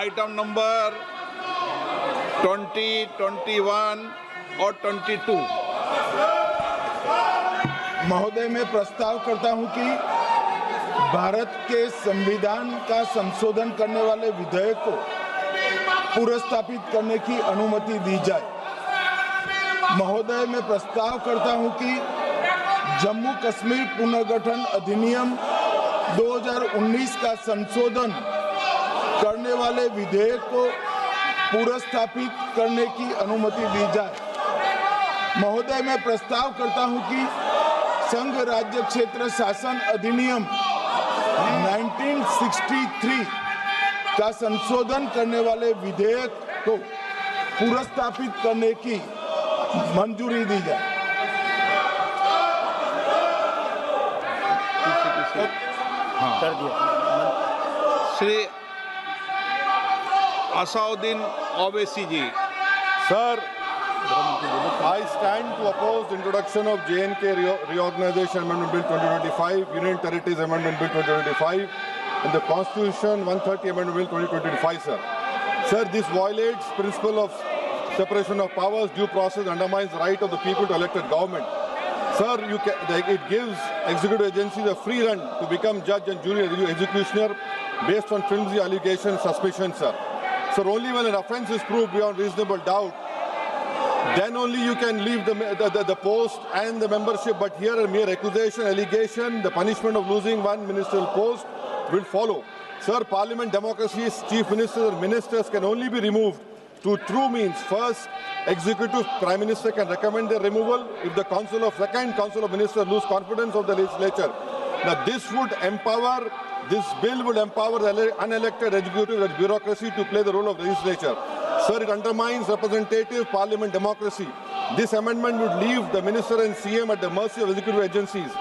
Item number 20, 21 और 22। महोदय, मैं प्रस्ताव करता हूं कि भारत के संविधान का संशोधन करने वाले विधेयक को पुनर्स्थापित करने की अनुमति दी जाए। महोदय, मैं प्रस्ताव करता हूं कि जम्मू कश्मीर पुनर्गठन अधिनियम 2019 का संशोधन करने वाले विधेयक को पुनर्स्थापित करने की अनुमति दी जाए। महोदय, मैं प्रस्ताव करता हूं कि संघ राज्य क्षेत्र शासन अधिनियम 1963 का संशोधन करने वाले विधेयक को पुनर्स्थापित करने की मंजूरी दी जाए। कर दिया। श्री असाउद्दीन ओवैसी जी। Sir, I stand to oppose the introduction of J&K Reorganization Amendment Bill 2025, Union Territories Amendment Bill 2025, and the Constitution 130 Amendment Bill 2025, sir. Sir, this violates principle of separation of powers, due process, undermines the right of the people to elected government. Sir, it gives executive agencies a free run to become judge and jury executioner based on flimsy allegations, suspicions, sir. Sir, only when an offence is proved beyond reasonable doubt, then only you can leave the post and the membership. But here a mere accusation, allegation, the punishment of losing one ministerial post will follow. Sir, parliament democracy's chief ministers and ministers can only be removed through true means. First, executive prime minister can recommend their removal if the second council of ministers lose confidence of the legislature. Now this bill would empower the unelected executive bureaucracy to play the role of legislature. Sir, it undermines representative parliament democracy. This amendment would leave the minister and CM at the mercy of executive agencies.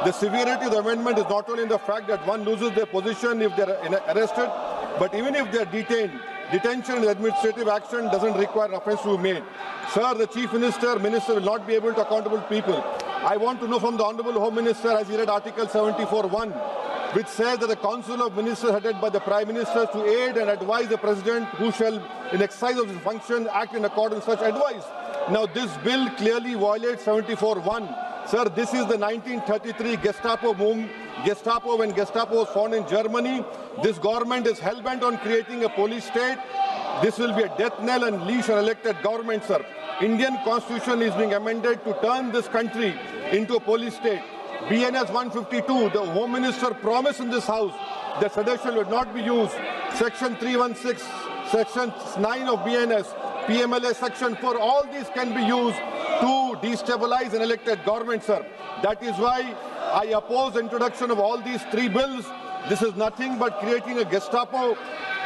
The severity of the amendment is not only in the fact that one loses their position if they are arrested, but even if they are detained. Detention and administrative action doesn't require an offence to be made. Sir, the chief minister will not be able to accountable people. I want to know from the Honourable Home Minister, as he read Article 74(1), which says that the Council of Ministers headed by the Prime Minister to aid and advise the President who shall, in exercise of his function, act in accordance with such advice. Now, this bill clearly violates 74(1). Sir, this is the 1933 Gestapo when Gestapo was found in Germany. This government is hell-bent on creating a police state. This will be a death knell and leash on elected government, sir. Indian Constitution is being amended to turn this country into a police state. BNS 152, the Home Minister promised in this House that sedition would not be used. Section 316, Section 9 of BNS, PMLA Section 4, all these can be used to destabilize an elected government, sir. That is why I oppose the introduction of all these three bills. This is nothing but creating a Gestapo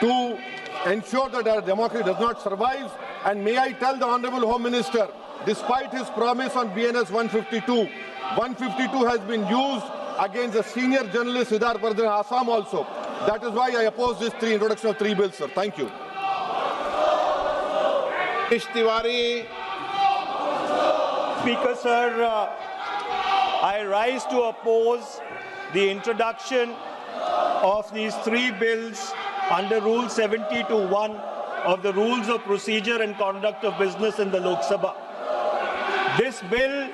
to ensure that our democracy does not survive. And may I tell the Honourable Home Minister, despite his promise on BNS 152, 152 has been used against a senior journalist, Siddharth Vardhan, Assam also. That is why I oppose this introduction of three bills, sir. Thank you. Tiwari. Speaker, sir, I rise to oppose the introduction of these three bills under Rule 70(1) of the Rules of Procedure and Conduct of Business in the Lok Sabha. This bill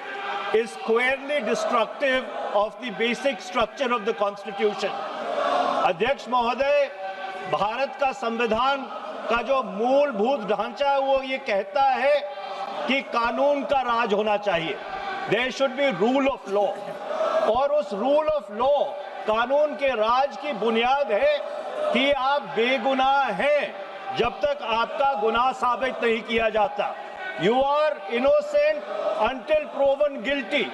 is squarely destructive of the basic structure of the Constitution. अध्यक्ष महोदय, भारत का संविधान का जो मूलभूत ढांचा है वो ये कहता है कि कानून का राज होना चाहिए. There should be rule of law. और उस rule of law, कानून के राज की बुनियाद है कि आप बेगुनाह हैं जब तक आपका गुनाह साबित नहीं किया जाता. You are innocent until proven guilty.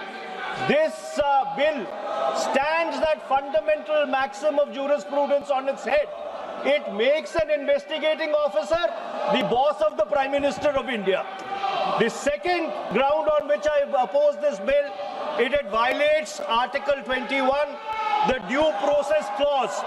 This bill stands that fundamental maxim of jurisprudence on its head. It makes an investigating officer the boss of the Prime Minister of India. The second ground on which I oppose this bill, it violates Article 21 the due process clause,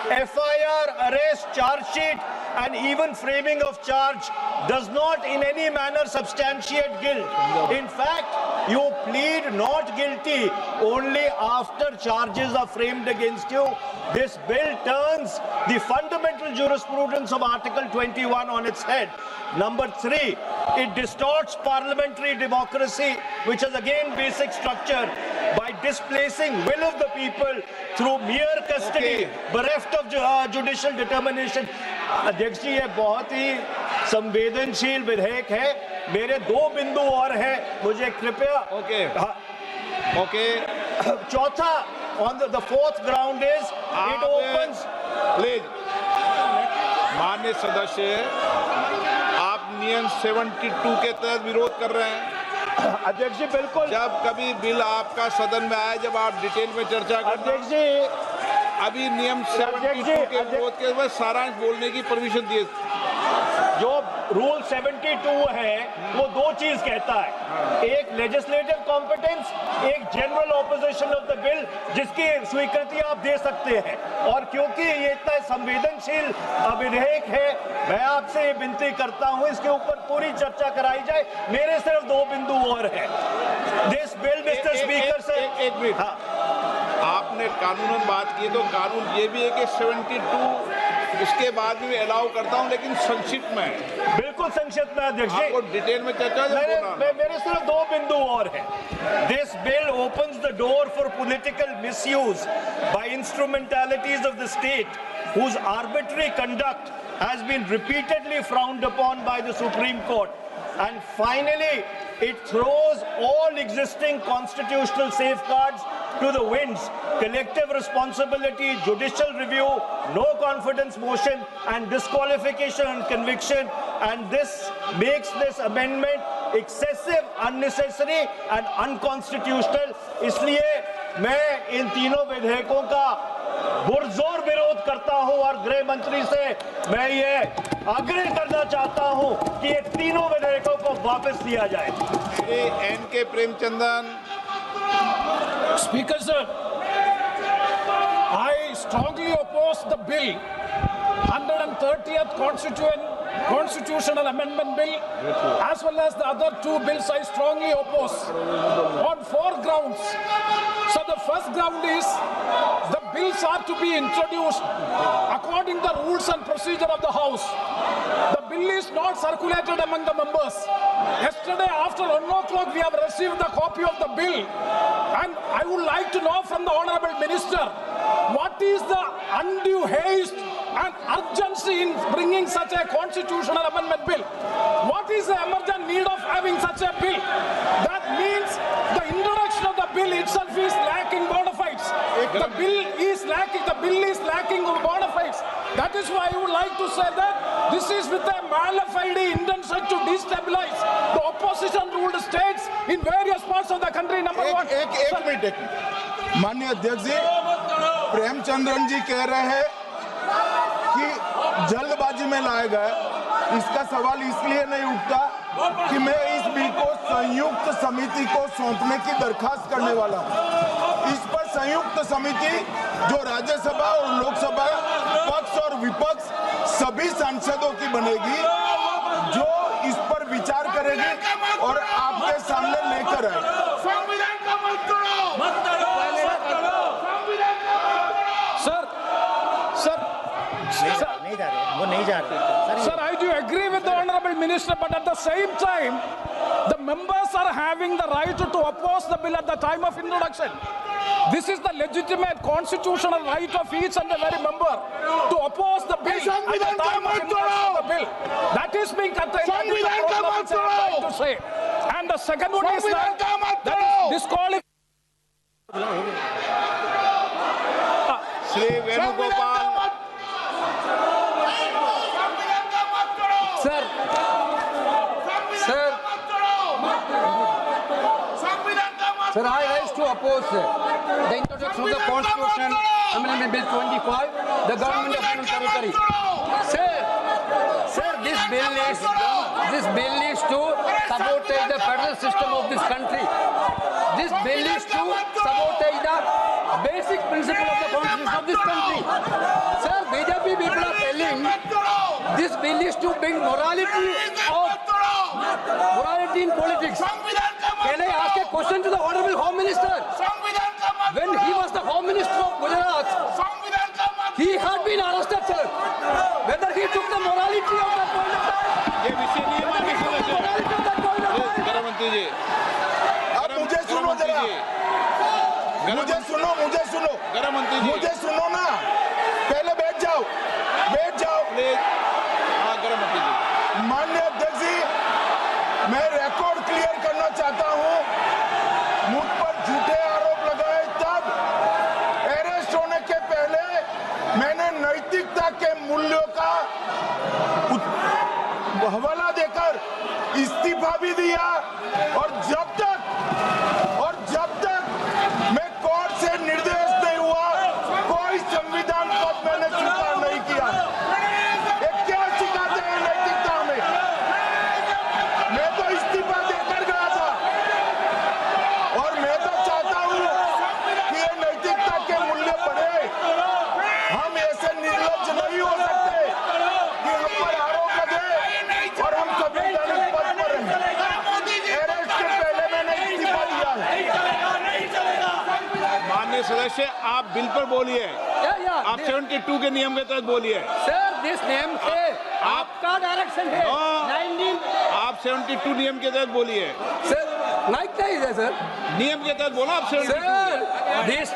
FIR, arrest, charge sheet, and even framing of charge does not in any manner substantiate guilt. In fact, you plead not guilty only after charges are framed against you. This bill turns the fundamental jurisprudence of Article 21 on its head. Number 3, it distorts parliamentary democracy, which is again basic structure, by displacing will of the people through mere custody, bereft of judicial determination. अध्यक्ष जी, ये बहुत ही संवेदनशील विधेयक है. मेरे 2 बिंदु और हैं, मुझे कृपया. ओके. चौथा, on the fourth ground is it opens. Please माननीय सदस्य, आप नियम 72 के तहत विरोध कर रहे हैं. अध्यक्ष जी बिल्कुल. जब कभी बिल आपका सदन में आए, जब आप डिटेल में चर्चा करें. अध्यक्ष जी, अभी नियम 72 के विरोध के बाद सारांश बोलने की परमिशन दिए. जो रूल 72 है वो 2 चीज कहता है. एक लेजिस्लेटिव कॉम्पिटेंस, एक general opposition of the bill, जिसकी स्वीकृति आप दे सकते हैं. और क्योंकि ये इतना संवेदनशील विधेयक है, मैं आपसे विनती करता हूं इसके ऊपर पूरी चर्चा कराई जाए. मेरे सिर्फ 2 बिंदु और हैं. This bill, mister speaker sir, एक मिनट. आपने कानूनन बात की, तो कानून ये भी है कि 72 उसके बाद भी अलाउ करता हूं, लेकिन संक्षिप्त में. बिल्कुल संक्षिप्त में अध्यक्ष जी. आपको डिटेल में चर्चा मेरे सिर्फ 2 बिंदु और हैं. This bill opens the door for political misuse by instrumentalities of the state whose arbitrary conduct has been repeatedly frowned upon by the Supreme Court. And finally, it throws all existing constitutional safeguards to the winds. Collective responsibility, judicial review, no confidence motion, and disqualification and conviction. And this makes this amendment excessive, unnecessary, and unconstitutional. इसलिए मैं इन तीनों विधेयकों का पुरजोर विरोध करता हूं और गृह मंत्री से मैं ये आग्रह करना चाहता हूं कि ये तीनों विधेयकों को वापस लिया जाए. Shri N.K. Premachandran. Speaker sir, I strongly oppose the bill, 130th Constitutional Amendment Bill, as well as the other 2 bills I strongly oppose on 4 grounds. So the first ground is the bills are to be introduced according to the rules and procedure of the House. The bill is not circulated among the members. Yesterday after 1 o'clock we have received the copy of the bill, and I would like to know from the Honorable Minister, what is the undue haste and urgency in bringing such a constitutional amendment bill? What is the emergent need of having such a bill? That means the introduction of the bill itself is lacking bona fides. The bill is lacking bona fides. That is why I would like to say that this is with a mala fide intention to destabilize the opposition ruled states in various parts of the country. Number 1. एक minute. माननीय अध्यक्ष जी, प्रेमचंद्रन जी कह रहे हैं कि जल्दबाजी में लाया गया. इसका सवाल इसलिए नहीं उठता कि मैं इस बिल को संयुक्त समिति को सौंपने की दरखास्त करने वाला हूं. इस पर संयुक्त समिति जो राज्यसभा और लोकसभा पक्ष और विपक्ष सभी सांसदों की बनेगी, जो इस पर विचार करेगी और आपके सामने लेकर आएगी. Sir, I do agree with the Honorable Minister, but at the same time, the members are having the right to oppose the bill at the time of introduction. This is the legitimate constitutional right of each and every member to oppose the bill at the time of introduction of the bill. That is being contained. That is the problem which I am trying to say. And the second one is that is disqualified. Shri Venugopal. Sir, I rise to oppose the introduction of the Constitution Amendment Bill 25, the Government of Union Territory. Sir, this bill is this bill is to sabotage the federal system of this country. This bill is to sabotage the basic principle of the constitution of this country. Sir, BJP people are telling this bill is to bring morality in politics. Can I ask a question to the Honorable Home Minister? When he was the Home Minister of Gujarat, he had been arrested, sir. Whether he took the morality of that point of time, ये विषय नहीं है माननीय सदस्य। morality of that point of time. गृह मंत्री जी, अब मुझे सुनो जरा, मुझे सुनो गृह मंत्री जी, मुझे सुनो ना, पहले बैठ जाओ। प्लीज। हाँ, गृह मंत्री जी। माननीय अध्यक्ष जी, मैं रिकॉर्ड क्लियर करना चाहता हूं। मुझ पर झूठे आरोप लगाए तब अरेस्ट होने के पहले मैंने नैतिकता के मूल्यों का हवाला देकर इस्तीफा भी दिया और जब तक मैं कोर्ट से निर्देश नहीं हुआ कोई संविधान पद मैंने स्वीकार नहीं किया। ये क्या सिखाते हैं नैतिकता में? मैं तो इस्तीफा देकर गया था और मैं तो चाहता हूं कि ये नैतिकता के मूल्य बढ़े। हम ऐसे निर्लज्ज नहीं हो सकते कि हम पर आरोप लगे और हम संवैधानिक पद पर रहें। अरेस्ट के पहले मैंने इस्तीफा दिया है। माननीय सदस्य, आप बिल पर बोलिए। Yeah. आप 72 के नियम के तहत बोलिए। Sir, this name है, आपका डायरेक्शन है। 19 आप 72 नियम के तहत बोलिए। सर, नाइक नहीं है सर। नियम के तहत बोला आप 72। सर, this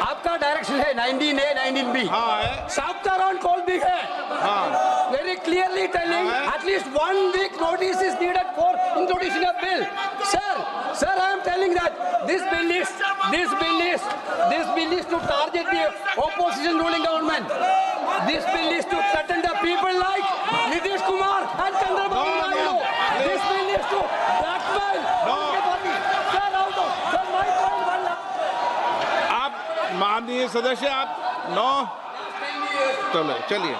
आपका डायरेक्शन है 19A, 19B। हाँ है। साउथ अराउंड कॉल भी है। हाँ। Very clearly telling at least 1 week notice is needed for introducing a bill. Sir, I am telling that this bill is to target the opposition ruling government. This bill is to threaten the people like Nitish Kumar and Chandrababu Naidu. This bill is to blackmail. Sir, out of sir, my point one. आप माननीय सदस्य, आप 9 चलिए।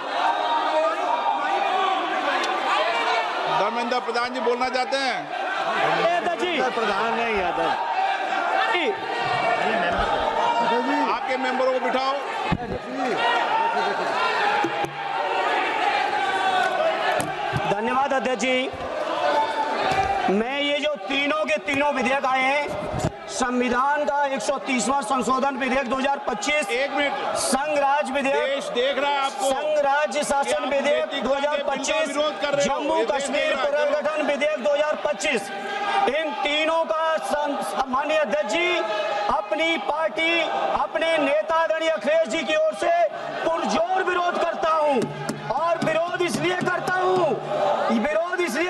धर्मेंद्र प्रधान जी बोलना चाहते हैं? प्रधान नहीं यादव। आपके मेंबरों को बिठाओ। धन्यवाद अध्यक्ष जी। मैं ये जो तीनों के तीनों विधेयक आए हैं, संविधान का 130वां संशोधन विधेयक 2025, 1 मिनट, संघ राज्य विधेयक, देश देख रहा है आपको। संघ राज्य शासन विधेयक 2025, जम्मू कश्मीर पुनर्गठन विधेयक 2025, इन तीनों का माननीय अध्यक्ष जी अपनी पार्टी, अपने नेता आदरणीय अखिलेश जी की ओर से पुरजोर विरोध करता हूं। और विरोध इसलिए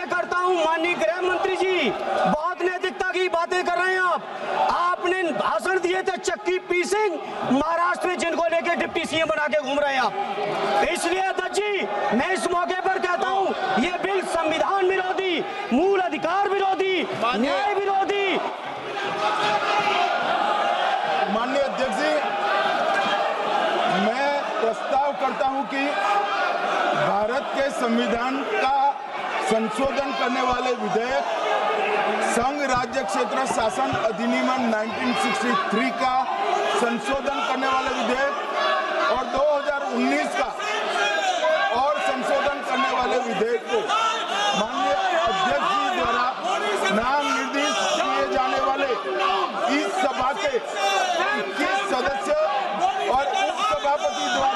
करता हूं माननीय गृह मंत्री जी, बहुत नैतिकता की बातें कर रहे हैं आपने भाषण दिए थे चक्की पी सिंह महाराष्ट्र में, जिनको लेके डिप्टी सीएम बना के घूम रहे हैं आप। इसलिए अध्यक्ष जी, मैं इस मौके पर कहता हूं ये बिल संविधान विरोधी, मूल अधिकार विरोधी, न्याय विरोधी। माननीय अध्यक्ष जी, मैं प्रस्ताव करता हूं कि भारत के संविधान का संशोधन करने वाले विधेयक, संघ राज्य क्षेत्र शासन अधिनियम 1963 का संशोधन करने वाले विधेयक और 2019 का और संशोधन करने वाले विधेयक को माननीय अध्यक्ष जी द्वारा नाम निर्देशित किए जाने वाले इस सभा के 21 सदस्य और उपसभापति द्वारा